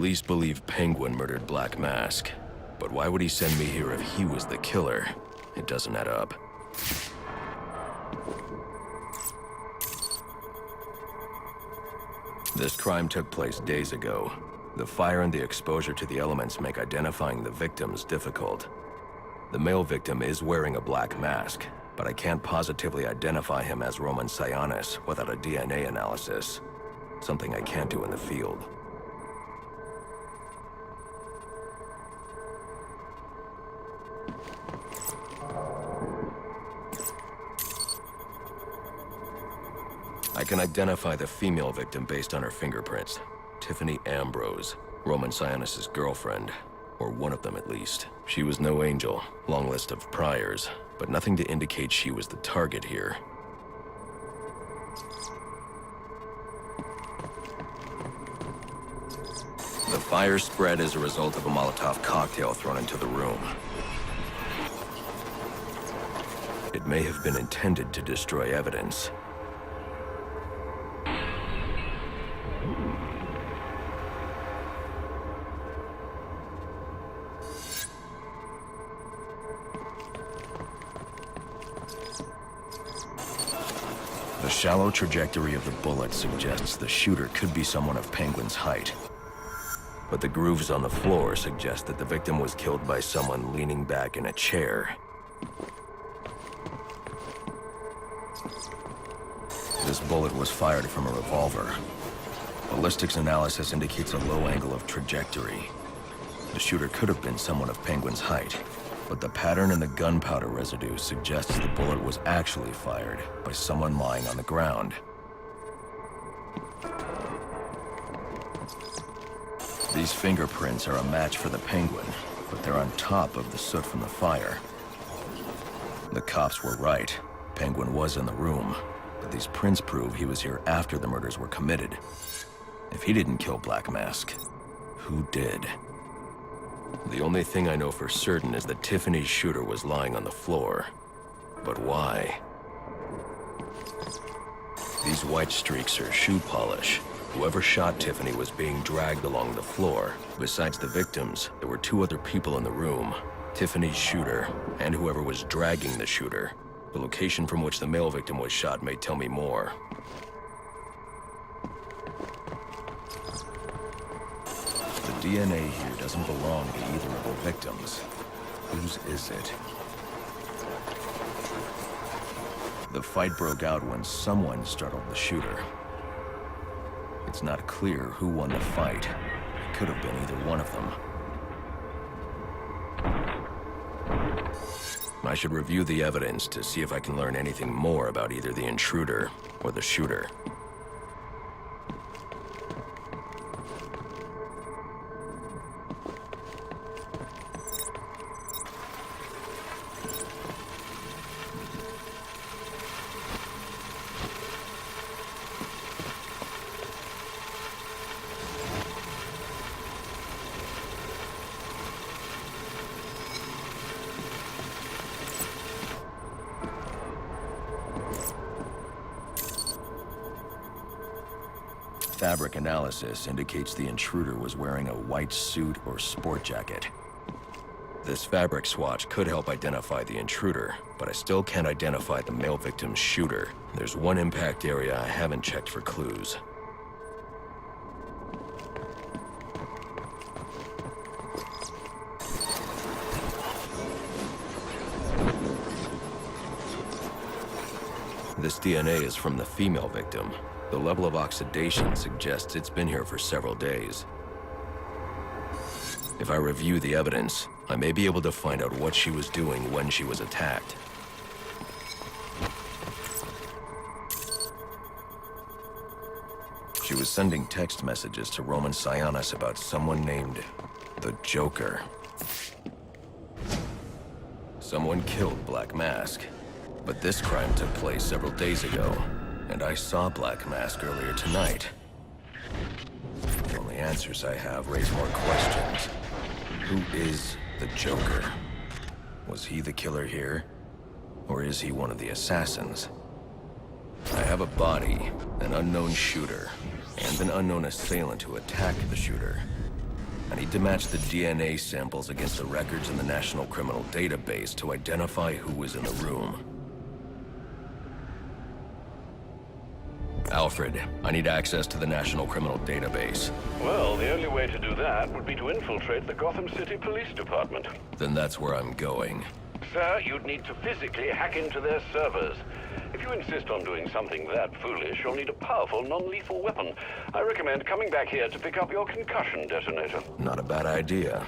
police believe Penguin murdered Black Mask. But why would he send me here if he was the killer? It doesn't add up. This crime took place days ago. The fire and the exposure to the elements make identifying the victims difficult. The male victim is wearing a black mask, but I can't positively identify him as Roman Sionis without a DNA analysis. Something I can't do in the field. I can identify the female victim based on her fingerprints. Tiffany Ambrose, Roman Sionis' girlfriend, or one of them at least. She was no angel, long list of priors, but nothing to indicate she was the target here. The fire spread as a result of a Molotov cocktail thrown into the room. It may have been intended to destroy evidence. The shallow trajectory of the bullet suggests the shooter could be someone of Penguin's height. But the grooves on the floor suggest that the victim was killed by someone leaning back in a chair. This bullet was fired from a revolver. Ballistics analysis indicates a low angle of trajectory. The shooter could have been someone of Penguin's height, but the pattern in the gunpowder residue suggests the bullet was actually fired by someone lying on the ground. These fingerprints are a match for the Penguin, but they're on top of the soot from the fire. The cops were right. Penguin was in the room, but these prints prove he was here after the murders were committed. If he didn't kill Black Mask, who did? The only thing I know for certain is that Tiffany's shooter was lying on the floor. But why? These white streaks are shoe polish. Whoever shot Tiffany was being dragged along the floor. Besides the victims, there were two other people in the room. Tiffany's shooter, and whoever was dragging the shooter. The location from which the male victim was shot may tell me more. The DNA here doesn't belong to either of the victims. Whose is it? The fight broke out when someone startled the shooter. It's not clear who won the fight. It could have been either one of them. I should review the evidence to see if I can learn anything more about either the intruder or the shooter. Fabric analysis indicates the intruder was wearing a white suit or sport jacket. This fabric swatch could help identify the intruder, but I still can't identify the male victim's shooter. There's one impact area I haven't checked for clues. This DNA is from the female victim. The level of oxidation suggests it's been here for several days. If I review the evidence, I may be able to find out what she was doing when she was attacked. She was sending text messages to Roman Sionis about someone named the Joker. Someone killed Black Mask, but this crime took place several days ago. And I saw Black Mask earlier tonight. The only answers I have raise more questions. Who is the Joker? Was he the killer here? Or is he one of the assassins? I have a body, an unknown shooter, and an unknown assailant who attacked the shooter. I need to match the DNA samples against the records in the National Criminal Database to identify who was in the room. Alfred, I need access to the National Criminal Database. Well, the only way to do that would be to infiltrate the Gotham City Police Department. Then that's where I'm going. Sir, you'd need to physically hack into their servers. If you insist on doing something that foolish, you'll need a powerful, non-lethal weapon. I recommend coming back here to pick up your concussion detonator. Not a bad idea.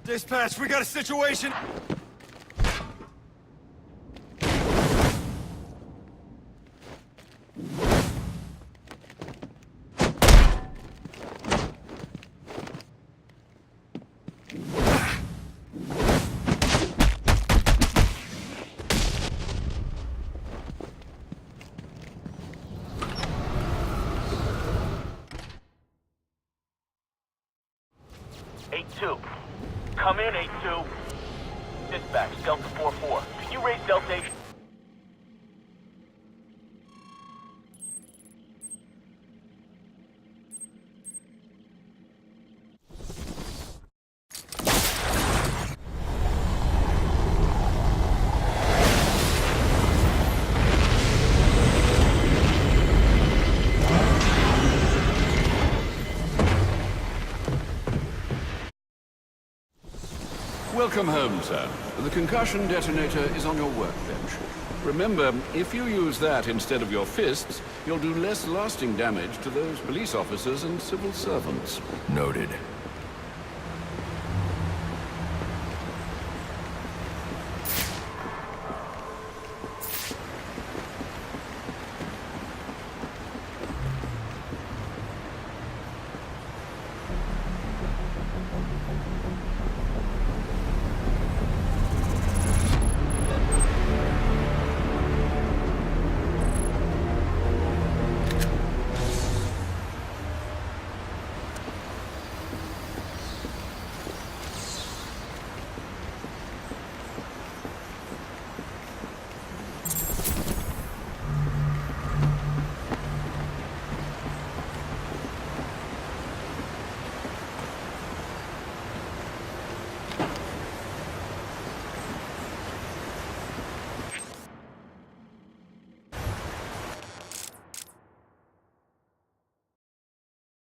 Dispatch, we got a situation! Come in, 8-2. Dispatch, Delta 4-4. Can you raise Delta 8? Welcome home, sir. The concussion detonator is on your workbench. Remember, if you use that instead of your fists, you'll do less lasting damage to those police officers and civil servants. Noted.